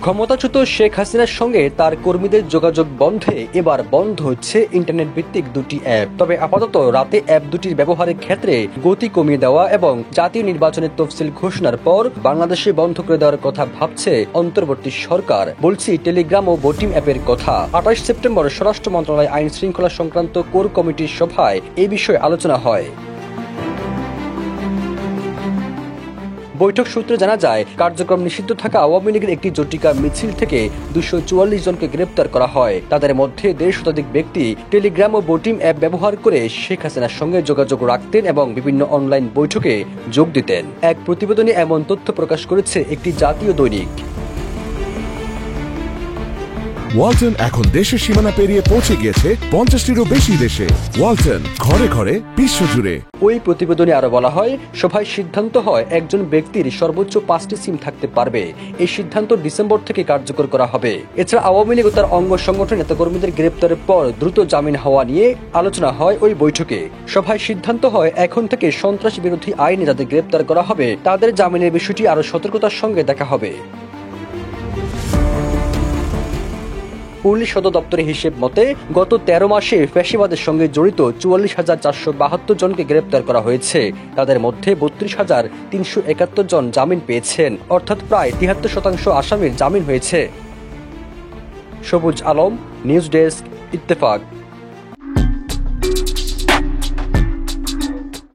ক্ষমতাচ্যুত শেখ হাসিনার সঙ্গে তার কর্মীদের যোগাযোগ বন্ধে এবার বন্ধ হচ্ছে ইন্টারনেট ভিত্তিক দুটি অ্যাপ। তবে আপাতত রাতে অ্যাপ দুটির ব্যবহারের ক্ষেত্রে গতি কমিয়ে দেওয়া এবং জাতীয় নির্বাচনের তফসিল ঘোষণার পর বাংলাদেশে বন্ধ করে দেওয়ার কথা ভাবছে অন্তর্বর্তী সরকার। বলছি টেলিগ্রাম ও ভোটিং অ্যাপের কথা। ২৮ সেপ্টেম্বর স্বরাষ্ট্র মন্ত্রণালয় আইন শৃঙ্খলা সংক্রান্ত কোর কমিটির সভায় এই বিষয়ে আলোচনা হয়। বৈঠক সূত্রে জানা যায়, কার্যক্রম নিষিদ্ধ থাকা আওয়ামী লীগের একটি জটিকা মিছিল থেকে ২৪৪ জনকে গ্রেপ্তার করা হয়। তাদের মধ্যে ১৫০ শতাধিক ব্যক্তি টেলিগ্রাম ও ভোটিং অ্যাপ ব্যবহার করে শেখ হাসিনার সঙ্গে যোগাযোগ রাখতেন এবং বিভিন্ন অনলাইন বৈঠকে যোগ দিতেন। এক প্রতিবেদনে এমন তথ্য প্রকাশ করেছে একটি জাতীয় দৈনিক। ওয়ালটন এখন দেশের সীমানা পেরিয়ে পৌঁছে গিয়েছে ৫০টিরও বেশি দেশে। ওয়ালটন, ঘরে ঘরে, বিশ্বজুড়ে। ওই প্রতিবেদনে আরো বলা হয়, সভায় সিদ্ধান্ত হয় একজন ব্যক্তির সর্বোচ্চ ৫টি সিম থাকতে পারবে। এই সিদ্ধান্ত ডিসেম্বর থেকে কার্যকর করা হবে। এছাড়া আওয়ামী লীগ ও তার অঙ্গ সংগঠন নেতাকর্মীদের গ্রেপ্তারের পর দ্রুত জামিন হওয়া নিয়ে আলোচনা হয় ওই বৈঠকে। সভায় সিদ্ধান্ত হয় এখন থেকে সন্ত্রাস বিরোধী আইনে যাদের গ্রেপ্তার করা হবে তাদের জামিনের বিষয়টি আরো সতর্কতার সঙ্গে দেখা হবে। পুলিশ সদর দপ্তরের হিসেব মতে গত ১৩ মাসে ফ্যাসিবাদের সঙ্গে জড়িত ৪৪,৪৭২ জনকে গ্রেপ্তার করা হয়েছে। তাদের মধ্যে ৩২,৩৭১ জন জামিন পেয়েছেন, অর্থাৎ প্রায় ৭৩% আসামির জামিন হয়েছে। সবুজ আলম, নিউজ ডেস্ক, ইত্তেফাক।